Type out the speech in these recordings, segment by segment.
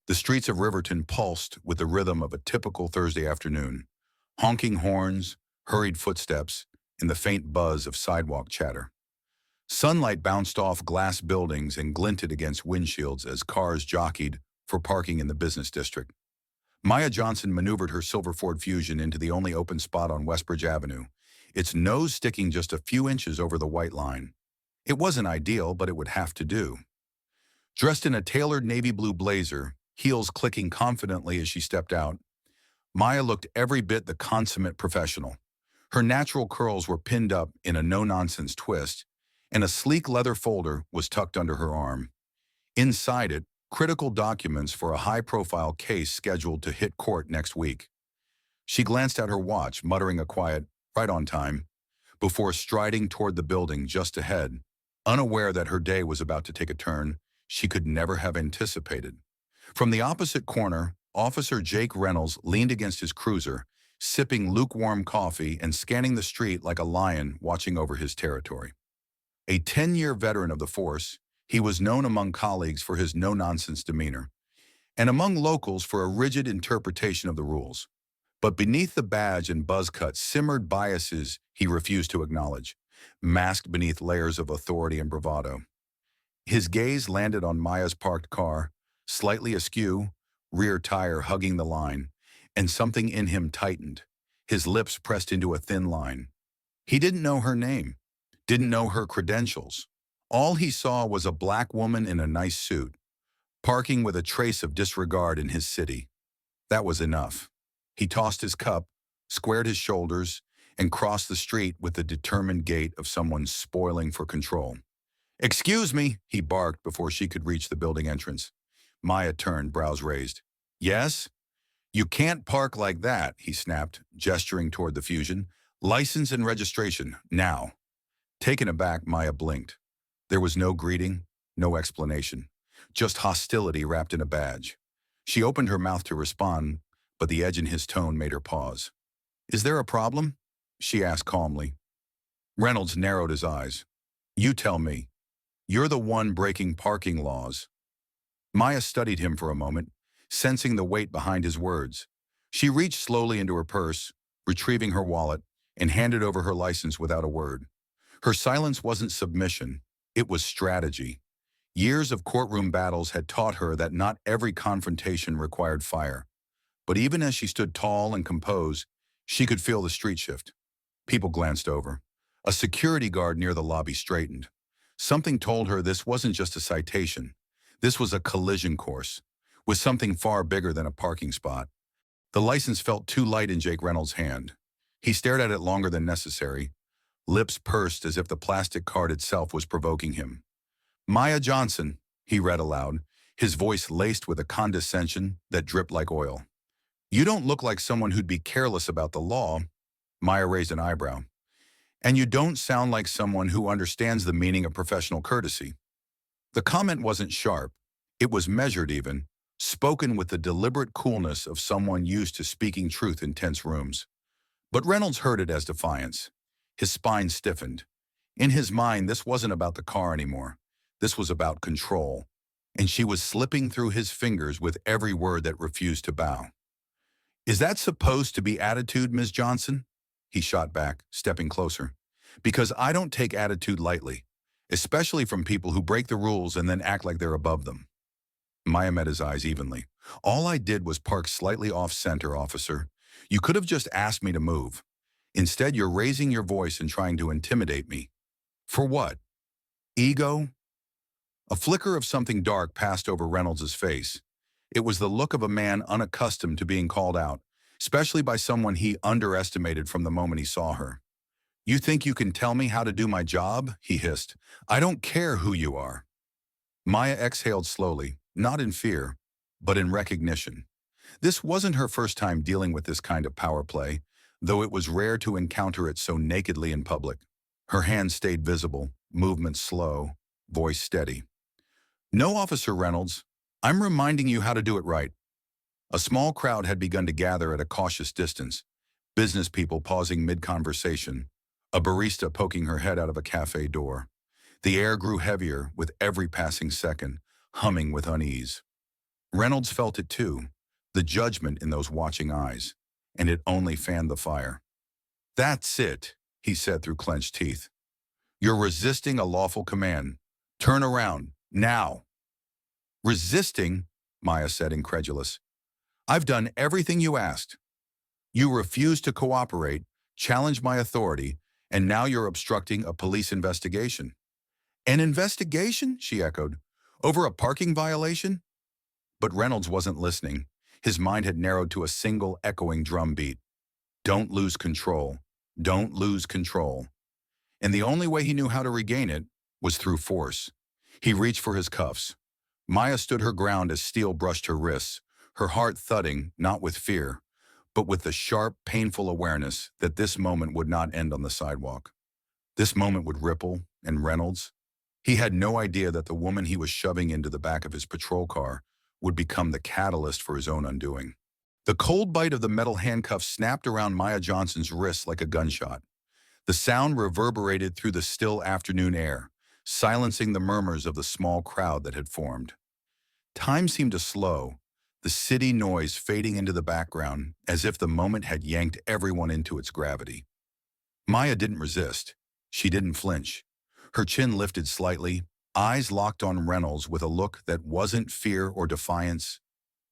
The streets of Riverton pulsed with the rhythm of a typical Thursday afternoon. Honking horns, hurried footsteps, and the faint buzz of sidewalk chatter. Sunlight bounced off glass buildings and glinted against windshields as cars jockeyed for parking in the business district. Maya Johnson maneuvered her silver Ford Fusion into the only open spot on Westbridge Avenue, its nose sticking just a few inches over the white line. It wasn't ideal, but it would have to do. Dressed in a tailored navy blue blazer, heels clicking confidently as she stepped out, Maya looked every bit the consummate professional. Her natural curls were pinned up in a no-nonsense twist, and a sleek leather folder was tucked under her arm. Inside it, critical documents for a high-profile case scheduled to hit court next week. She glanced at her watch, muttering a quiet, "right on time," before striding toward the building just ahead, unaware that her day was about to take a turn she could never have anticipated. From the opposite corner, Officer Jake Reynolds leaned against his cruiser, sipping lukewarm coffee and scanning the street like a lion watching over his territory. A 10-year veteran of the force, he was known among colleagues for his no-nonsense demeanor, and among locals for a rigid interpretation of the rules. But beneath the badge and buzz cut simmered biases he refused to acknowledge, masked beneath layers of authority and bravado. His gaze landed on Maya's parked car, slightly askew, rear tire hugging the line, and something in him tightened, his lips pressed into a thin line. He didn't know her name, didn't know her credentials. All he saw was a black woman in a nice suit, parking with a trace of disregard in his city. That was enough. He tossed his cup, squared his shoulders, and crossed the street with the determined gait of someone spoiling for control. "Excuse me," he barked before she could reach the building entrance. Maya turned, brows raised. "Yes?" "You can't park like that," he snapped, gesturing toward the Fusion. "License and registration, now." Taken aback, Maya blinked. There was no greeting, no explanation, just hostility wrapped in a badge. She opened her mouth to respond, but the edge in his tone made her pause. "Is there a problem?" she asked calmly. Reynolds narrowed his eyes. "You tell me. You're the one breaking parking laws." Maya studied him for a moment, sensing the weight behind his words. She reached slowly into her purse, retrieving her wallet, and handed over her license without a word. Her silence wasn't submission, it was strategy. Years of courtroom battles had taught her that not every confrontation required fire. But even as she stood tall and composed, she could feel the street shift. People glanced over. A security guard near the lobby straightened. Something told her this wasn't just a citation. This was a collision course, with something far bigger than a parking spot. The license felt too light in Jake Reynolds' hand. He stared at it longer than necessary, lips pursed as if the plastic card itself was provoking him. "Maya Johnson," he read aloud, his voice laced with a condescension that dripped like oil. "You don't look like someone who'd be careless about the law." Maya raised an eyebrow. "And you don't sound like someone who understands the meaning of professional courtesy." The comment wasn't sharp. It was measured even, spoken with the deliberate coolness of someone used to speaking truth in tense rooms. But Reynolds heard it as defiance. His spine stiffened. In his mind, this wasn't about the car anymore. This was about control. And she was slipping through his fingers with every word that refused to bow. "Is that supposed to be attitude, Ms. Johnson?" He shot back, stepping closer. "Because I don't take attitude lightly, especially from people who break the rules and then act like they're above them." Maya met his eyes evenly. "All I did was park slightly off-center, officer. You could have just asked me to move. Instead, you're raising your voice and trying to intimidate me. For what? Ego?" A flicker of something dark passed over Reynolds' face. It was the look of a man unaccustomed to being called out, especially by someone he underestimated from the moment he saw her. "You think you can tell me how to do my job?" he hissed. "I don't care who you are." Maya exhaled slowly, not in fear, but in recognition. This wasn't her first time dealing with this kind of power play, though it was rare to encounter it so nakedly in public. Her hands stayed visible, movement slow, voice steady. "No, Officer Reynolds. I'm reminding you how to do it right." A small crowd had begun to gather at a cautious distance, business people pausing mid-conversation, a barista poking her head out of a cafe door. The air grew heavier with every passing second, humming with unease. Reynolds felt it too, the judgment in those watching eyes, and it only fanned the fire. "That's it," he said through clenched teeth. "You're resisting a lawful command. Turn around, now." "Resisting?" Maya said, incredulous. "I've done everything you asked. You refused to cooperate, challenged my authority, and now you're obstructing a police investigation." "An investigation?" she echoed. "Over a parking violation?" But Reynolds wasn't listening. His mind had narrowed to a single echoing drumbeat. Don't lose control. Don't lose control. And the only way he knew how to regain it was through force. He reached for his cuffs. Maya stood her ground as steel brushed her wrists, her heart thudding, not with fear, but with the sharp, painful awareness that this moment would not end on the sidewalk. This moment would ripple, and Reynolds, he had no idea that the woman he was shoving into the back of his patrol car would become the catalyst for his own undoing. The cold bite of the metal handcuffs snapped around Maya Johnson's wrists like a gunshot. The sound reverberated through the still afternoon air, silencing the murmurs of the small crowd that had formed. Time seemed to slow, the city noise fading into the background as if the moment had yanked everyone into its gravity. Maya didn't resist. She didn't flinch. Her chin lifted slightly, eyes locked on Reynolds with a look that wasn't fear or defiance,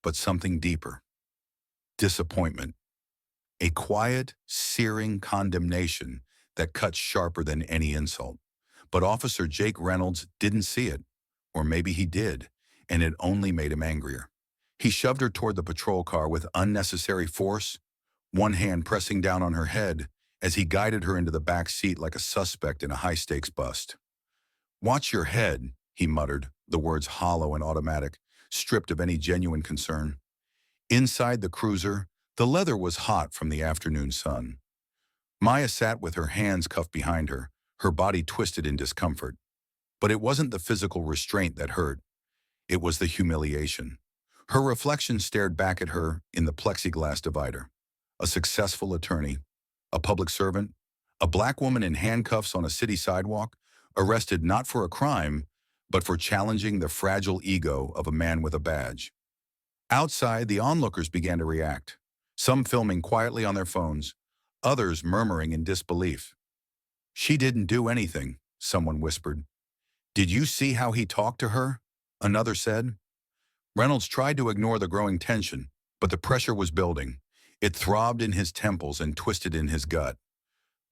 but something deeper. Disappointment. A quiet, searing condemnation that cut sharper than any insult. But Officer Jake Reynolds didn't see it, or maybe he did, and it only made him angrier. He shoved her toward the patrol car with unnecessary force, one hand pressing down on her head as he guided her into the back seat like a suspect in a high-stakes bust. "Watch your head," he muttered, the words hollow and automatic, stripped of any genuine concern. Inside the cruiser, the leather was hot from the afternoon sun. Maya sat with her hands cuffed behind her body twisted in discomfort. But it wasn't the physical restraint that hurt. It was the humiliation. Her reflection stared back at her in the plexiglass divider. A successful attorney, a public servant, a black woman in handcuffs on a city sidewalk, arrested not for a crime, but for challenging the fragile ego of a man with a badge. Outside, the onlookers began to react, some filming quietly on their phones, others murmuring in disbelief. "She didn't do anything," someone whispered. "Did you see how he talked to her?" another said. Reynolds tried to ignore the growing tension, but the pressure was building. It throbbed in his temples and twisted in his gut.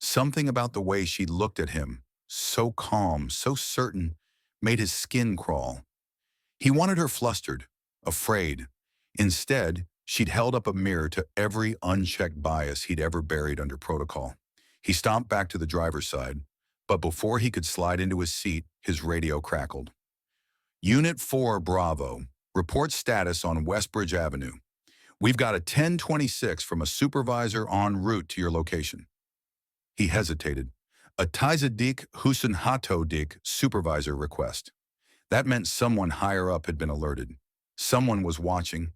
Something about the way she looked at him, so calm, so certain, made his skin crawl. He wanted her flustered, afraid. Instead, she'd held up a mirror to every unchecked bias he'd ever buried under protocol. He stomped back to the driver's side, but before he could slide into his seat, his radio crackled. "Unit 4 Bravo, report status on Westbridge Avenue. We've got a 1026 from a supervisor en route to your location." He hesitated. "A Taizadik Husenhatodik supervisor request." That meant someone higher up had been alerted. Someone was watching.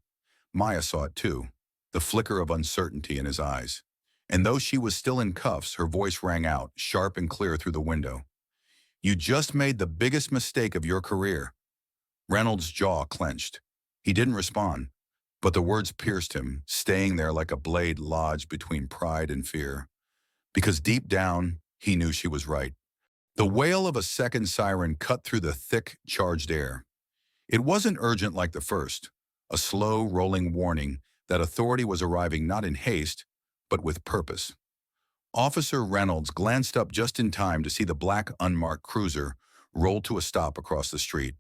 Maya saw it too, the flicker of uncertainty in his eyes. And though she was still in cuffs, her voice rang out, sharp and clear through the window. "You just made the biggest mistake of your career." Reynolds' jaw clenched. He didn't respond, but the words pierced him, staying there like a blade lodged between pride and fear. Because deep down, he knew she was right. The wail of a second siren cut through the thick, charged air. It wasn't urgent like the first, a slow, rolling warning that authority was arriving not in haste, but with purpose. Officer Reynolds glanced up just in time to see the black, unmarked cruiser roll to a stop across the street.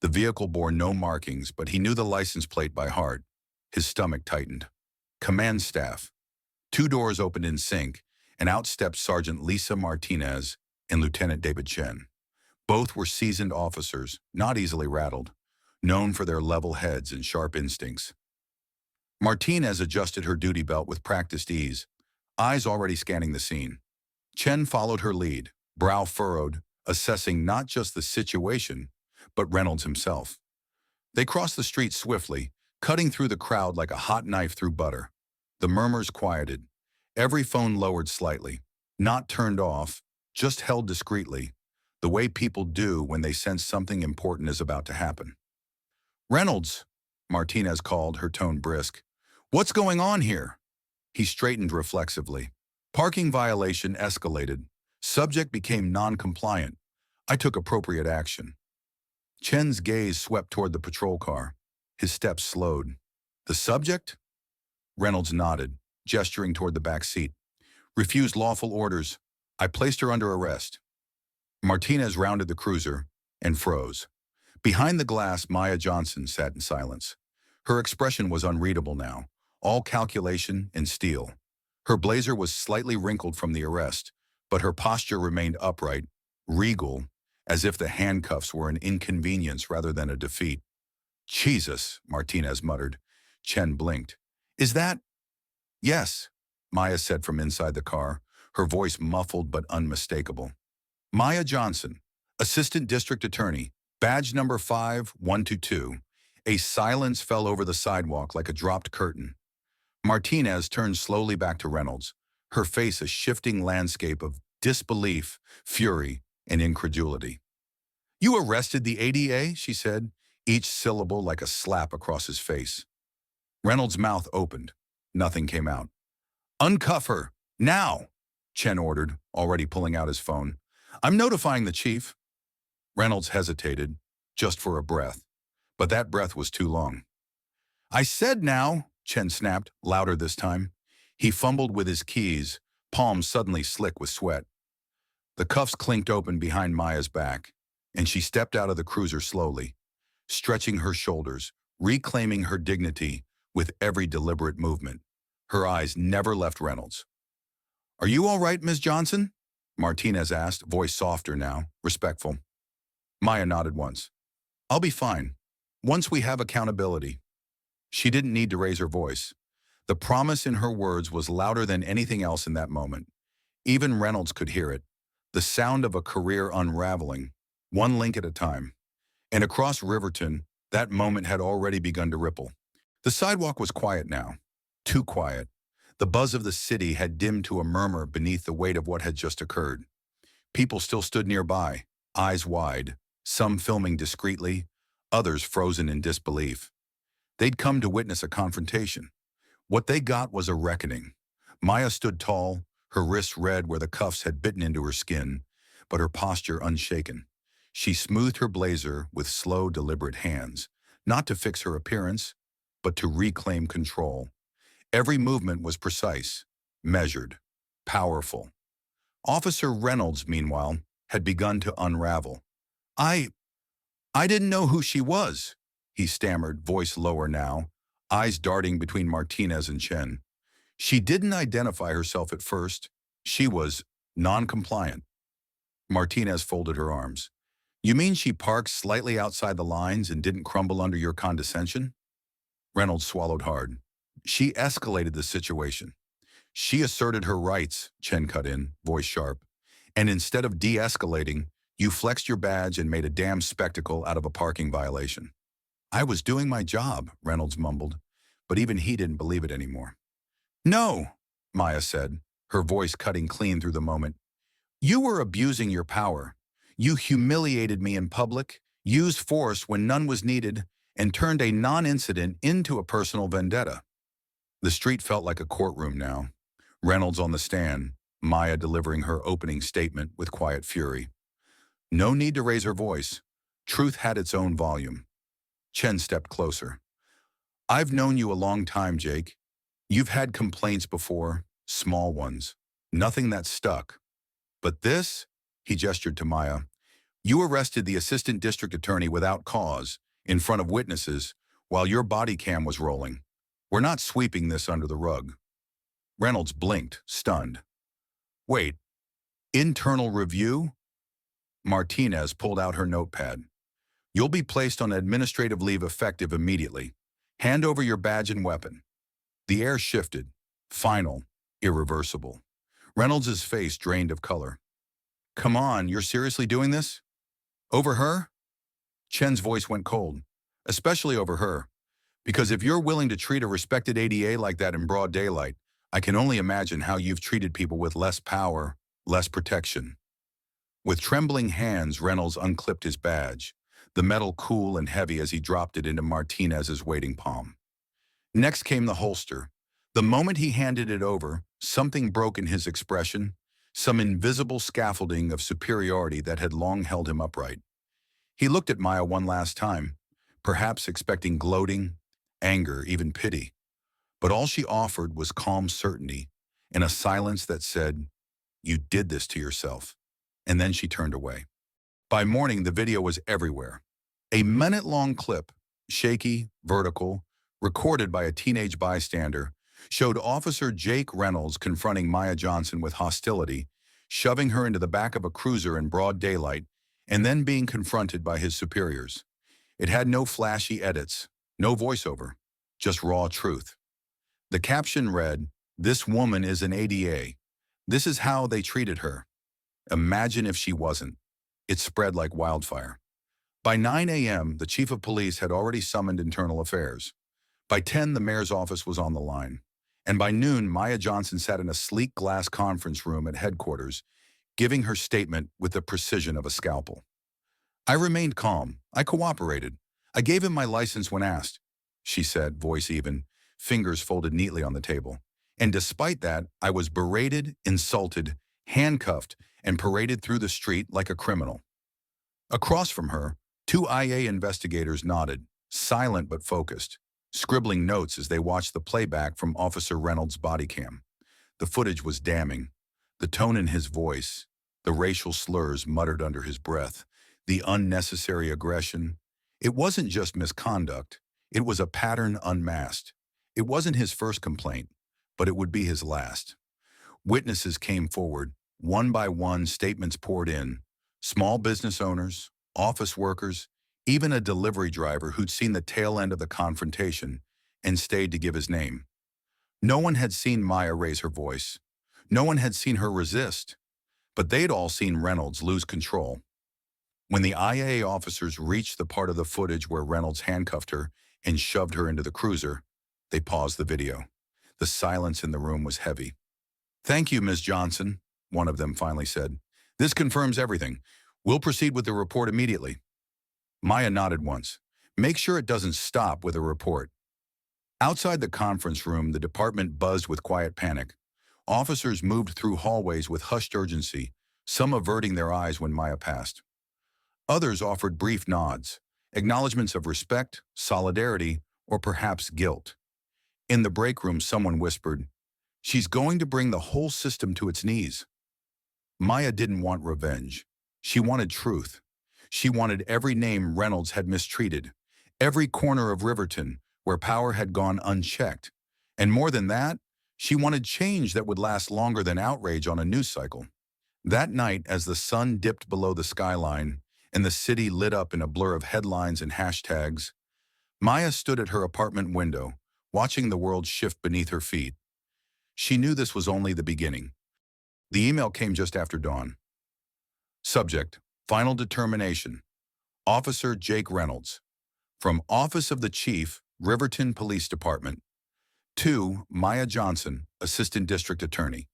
The vehicle bore no markings, but he knew the license plate by heart. His stomach tightened. Command staff. Two doors opened in sync, and out stepped Sergeant Lisa Martinez and Lieutenant David Chen. Both were seasoned officers, not easily rattled, known for their level heads and sharp instincts. Martinez adjusted her duty belt with practiced ease, eyes already scanning the scene. Chen followed her lead, brow furrowed, assessing not just the situation, but Reynolds himself. They crossed the street swiftly, cutting through the crowd like a hot knife through butter. The murmurs quieted. Every phone lowered slightly, not turned off, just held discreetly, the way people do when they sense something important is about to happen. "Reynolds," Martinez called, her tone brisk. "What's going on here?" He straightened reflexively. Parking violation escalated. Subject became non-compliant. I took appropriate action. Chen's gaze swept toward the patrol car. His steps slowed. "The subject?" Reynolds nodded, gesturing toward the back seat. "Refused lawful orders. I placed her under arrest." Martinez rounded the cruiser and froze. Behind the glass, Maya Johnson sat in silence. Her expression was unreadable now, all calculation and steel. Her blazer was slightly wrinkled from the arrest, but her posture remained upright, regal, as if the handcuffs were an inconvenience rather than a defeat. "Jesus," Martinez muttered. Chen blinked. "Is that—" "Yes," Maya said from inside the car, her voice muffled but unmistakable. "Maya Johnson, Assistant District Attorney, badge number 5122. A silence fell over the sidewalk like a dropped curtain. Martinez turned slowly back to Reynolds, her face a shifting landscape of disbelief, fury, and incredulity. "You arrested the ADA?" she said, each syllable like a slap across his face. Reynolds' mouth opened. Nothing came out. "Uncuff her, now!" Chen ordered, already pulling out his phone. "I'm notifying the chief." Reynolds hesitated, just for a breath, but that breath was too long. "I said now," Chen snapped, louder this time. He fumbled with his keys, palms suddenly slick with sweat. The cuffs clinked open behind Maya's back, and she stepped out of the cruiser slowly, stretching her shoulders, reclaiming her dignity with every deliberate movement. Her eyes never left Reynolds. "Are you all right, Ms. Johnson?" Martinez asked, voice softer now, respectful. Maya nodded once. "I'll be fine, once we have accountability." She didn't need to raise her voice. The promise in her words was louder than anything else in that moment. Even Reynolds could hear it, the sound of a career unraveling, one link at a time. And across Riverton, that moment had already begun to ripple. The sidewalk was quiet now, too quiet. The buzz of the city had dimmed to a murmur beneath the weight of what had just occurred. People still stood nearby, eyes wide, some filming discreetly, others frozen in disbelief. They'd come to witness a confrontation. What they got was a reckoning. Maya stood tall, her wrists red where the cuffs had bitten into her skin, but her posture unshaken. She smoothed her blazer with slow, deliberate hands, not to fix her appearance, but to reclaim control. Every movement was precise, measured, powerful. Officer Reynolds, meanwhile, had begun to unravel. I didn't know who she was," he stammered, voice lower now, eyes darting between Martinez and Chen. "She didn't identify herself at first. She was non-compliant." Martinez folded her arms. "You mean she parked slightly outside the lines and didn't crumble under your condescension?" Reynolds swallowed hard. "She escalated the situation. She asserted her rights," Chen cut in, voice sharp. "And instead of de-escalating, you flexed your badge and made a damn spectacle out of a parking violation." "I was doing my job," Reynolds mumbled, but even he didn't believe it anymore. "No," Maya said, her voice cutting clean through the moment. "You were abusing your power. You humiliated me in public, used force when none was needed, and turned a non-incident into a personal vendetta." The street felt like a courtroom now. Reynolds on the stand, Maya delivering her opening statement with quiet fury. No need to raise her voice. Truth had its own volume. Chen stepped closer. "I've known you a long time, Jake. You've had complaints before, small ones. Nothing that stuck. But this," he gestured to Maya, "you arrested the assistant district attorney without cause, in front of witnesses, while your body cam was rolling. We're not sweeping this under the rug." Reynolds blinked, stunned. "Wait, internal review?" Martinez pulled out her notepad. "You'll be placed on administrative leave effective immediately. Hand over your badge and weapon." The air shifted, final, irreversible. Reynolds' face drained of color. "Come on, you're seriously doing this? Over her?" Chen's voice went cold. "Especially over her. Because if you're willing to treat a respected ADA like that in broad daylight, I can only imagine how you've treated people with less power, less protection." With trembling hands, Reynolds unclipped his badge. the metal cool and heavy as he dropped it into Martinez's waiting palm. Next came the holster. The moment he handed it over, something broke in his expression, some invisible scaffolding of superiority that had long held him upright. He looked at Maya one last time, perhaps expecting gloating, anger, even pity. But all she offered was calm certainty, in a silence that said, "You did this to yourself." And then she turned away. By morning, the video was everywhere. A minute-long clip, shaky, vertical, recorded by a teenage bystander, showed Officer Jake Reynolds confronting Maya Johnson with hostility, shoving her into the back of a cruiser in broad daylight, and then being confronted by his superiors. It had no flashy edits, no voiceover, just raw truth. The caption read, "This woman is an ADA. This is how they treated her. Imagine if she wasn't." It spread like wildfire. By 9 a.m., the chief of police had already summoned internal affairs. By 10, the mayor's office was on the line. And by noon, Maya Johnson sat in a sleek glass conference room at headquarters, giving her statement with the precision of a scalpel. "I remained calm. I cooperated. I gave him my license when asked," she said, voice even, fingers folded neatly on the table. "And despite that, I was berated, insulted, handcuffed, and paraded through the street like a criminal." Across from her, two IA investigators nodded, silent but focused, scribbling notes as they watched the playback from Officer Reynolds' body cam. The footage was damning. The tone in his voice, the racial slurs muttered under his breath, the unnecessary aggression. It wasn't just misconduct. It was a pattern unmasked. It wasn't his first complaint, but it would be his last. Witnesses came forward. One by one, statements poured in. Small business owners, office workers, even a delivery driver who'd seen the tail end of the confrontation and stayed to give his name. No one had seen Maya raise her voice. No one had seen her resist. But they'd all seen Reynolds lose control. When the IA officers reached the part of the footage where Reynolds handcuffed her and shoved her into the cruiser, they paused the video. The silence in the room was heavy. "Thank you, Ms. Johnson," one of them finally said. "This confirms everything. We'll proceed with the report immediately." Maya nodded once. "Make sure it doesn't stop with a report." Outside the conference room, the department buzzed with quiet panic. Officers moved through hallways with hushed urgency, some averting their eyes when Maya passed. Others offered brief nods, acknowledgments of respect, solidarity, or perhaps guilt. In the break room, someone whispered, "She's going to bring the whole system to its knees." Maya didn't want revenge. She wanted truth. She wanted every name Reynolds had mistreated, every corner of Riverton where power had gone unchecked. And more than that, she wanted change that would last longer than outrage on a news cycle. That night, as the sun dipped below the skyline and the city lit up in a blur of headlines and hashtags, Maya stood at her apartment window, watching the world shift beneath her feet. She knew this was only the beginning. The email came just after dawn. Subject: Final determination. Officer Jake Reynolds. From Office of the Chief, Riverton Police Department. To Maya Johnson, Assistant District Attorney.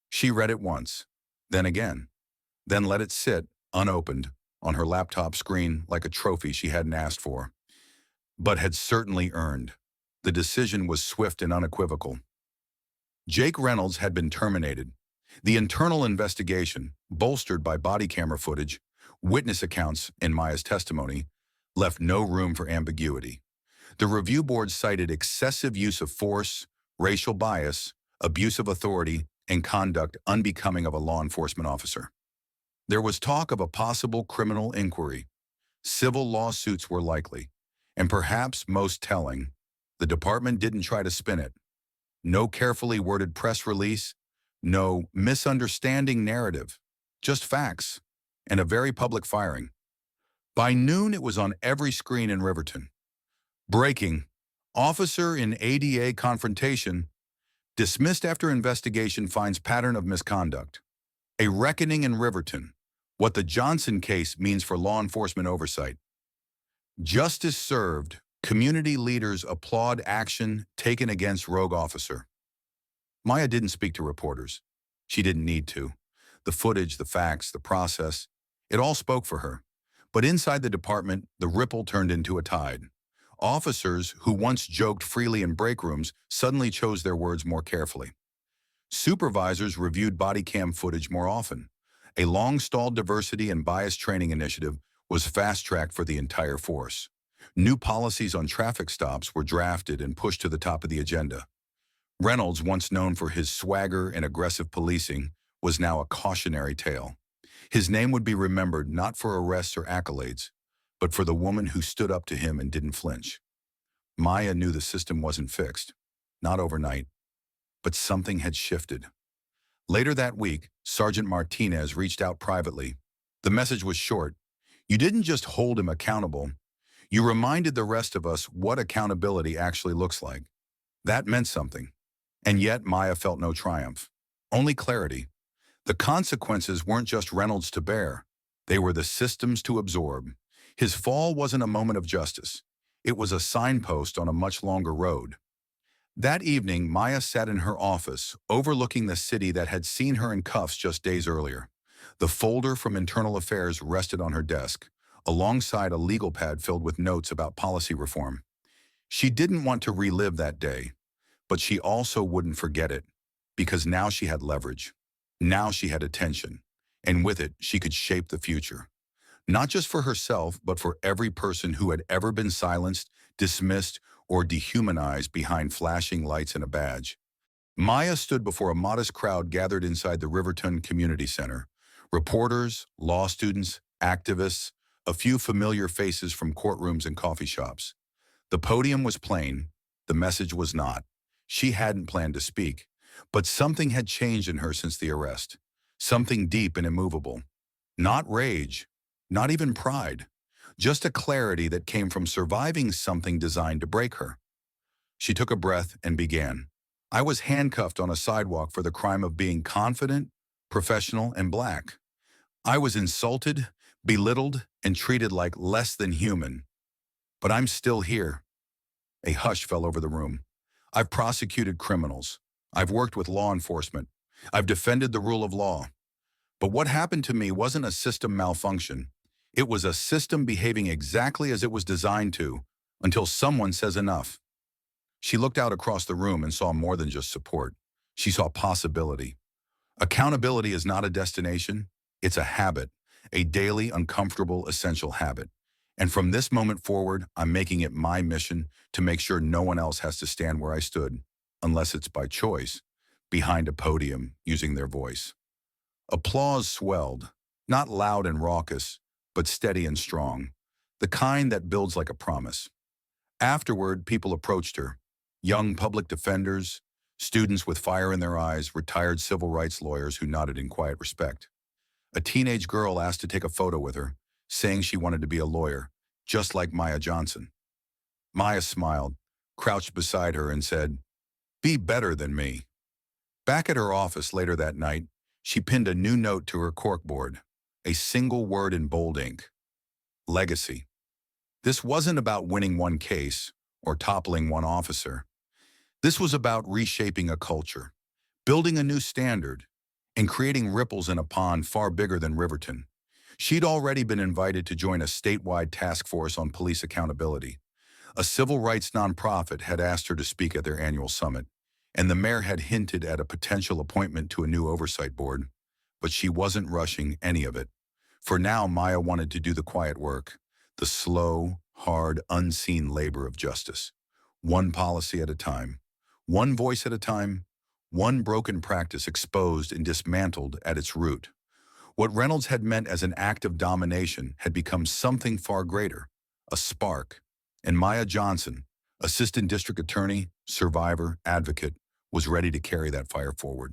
She read it once, then again, then let it sit, unopened, on her laptop screen like a trophy she hadn't asked for, but had certainly earned. The decision was swift and unequivocal. Jake Reynolds had been terminated. The internal investigation, bolstered by body camera footage, witness accounts, and Maya's testimony, left no room for ambiguity. The review board cited excessive use of force, racial bias, abuse of authority, and conduct unbecoming of a law enforcement officer. There was talk of a possible criminal inquiry. Civil lawsuits were likely, and perhaps most telling, the department didn't try to spin it. No carefully worded press release, no misunderstanding narrative, just facts, and a very public firing. By noon, it was on every screen in Riverton. Breaking: Officer in ADA confrontation, dismissed after investigation finds pattern of misconduct. A reckoning in Riverton, what the Johnson case means for law enforcement oversight. Justice served, community leaders applaud action taken against rogue officer. Maya didn't speak to reporters. She didn't need to. The footage, the facts, the process, it all spoke for her. But inside the department, the ripple turned into a tide. Officers who once joked freely in break rooms suddenly chose their words more carefully. Supervisors reviewed body cam footage more often. A long-stalled diversity and bias training initiative was fast-tracked for the entire force. New policies on traffic stops were drafted and pushed to the top of the agenda. Reynolds, once known for his swagger and aggressive policing, was now a cautionary tale. His name would be remembered not for arrests or accolades, but for the woman who stood up to him and didn't flinch. Maya knew the system wasn't fixed, not overnight, but something had shifted. Later that week, Sergeant Martinez reached out privately. The message was short. You didn't just hold him accountable. You reminded the rest of us what accountability actually looks like. That meant something. And yet Maya felt no triumph, only clarity. The consequences weren't just Reynolds to bear. They were the systems to absorb. His fall wasn't a moment of justice. It was a signpost on a much longer road. That evening, Maya sat in her office, overlooking the city that had seen her in cuffs just days earlier. The folder from Internal Affairs rested on her desk, alongside a legal pad filled with notes about policy reform. She didn't want to relive that day, but she also wouldn't forget it, because now she had leverage. Now she had attention, and with it, she could shape the future. Not just for herself, but for every person who had ever been silenced, dismissed, or dehumanized behind flashing lights and a badge. Maya stood before a modest crowd gathered inside the Riverton Community Center. Reporters, law students, activists, a few familiar faces from courtrooms and coffee shops. The podium was plain, the message was not. She hadn't planned to speak, but something had changed in her since the arrest. Something deep and immovable. Not rage, not even pride. Just a clarity that came from surviving something designed to break her. She took a breath and began. I was handcuffed on a sidewalk for the crime of being confident, professional, and black. I was insulted, belittled, and treated like less than human. But I'm still here. A hush fell over the room. I've prosecuted criminals. I've worked with law enforcement. I've defended the rule of law. But what happened to me wasn't a system malfunction. It was a system behaving exactly as it was designed to, until someone says enough. She looked out across the room and saw more than just support. She saw possibility. Accountability is not a destination, it's a habit, a daily, uncomfortable, essential habit. And from this moment forward, I'm making it my mission to make sure no one else has to stand where I stood, unless it's by choice, behind a podium using their voice. Applause swelled, not loud and raucous, but steady and strong, the kind that builds like a promise. Afterward, people approached her, young public defenders, students with fire in their eyes, retired civil rights lawyers who nodded in quiet respect. A teenage girl asked to take a photo with her, saying she wanted to be a lawyer, just like Maya Johnson. Maya smiled, crouched beside her, and said, "Be better than me." Back at her office later that night, she pinned a new note to her corkboard, a single word in bold ink: legacy. This wasn't about winning one case or toppling one officer. This was about reshaping a culture, building a new standard, and creating ripples in a pond far bigger than Riverton. She'd already been invited to join a statewide task force on police accountability. A civil rights nonprofit had asked her to speak at their annual summit, and the mayor had hinted at a potential appointment to a new oversight board. But she wasn't rushing any of it. For now, Maya wanted to do the quiet work, the slow, hard, unseen labor of justice. One policy at a time, one voice at a time, one broken practice exposed and dismantled at its root. What Reynolds had meant as an act of domination had become something far greater, a spark. And Maya Johnson, assistant district attorney, survivor, advocate, was ready to carry that fire forward.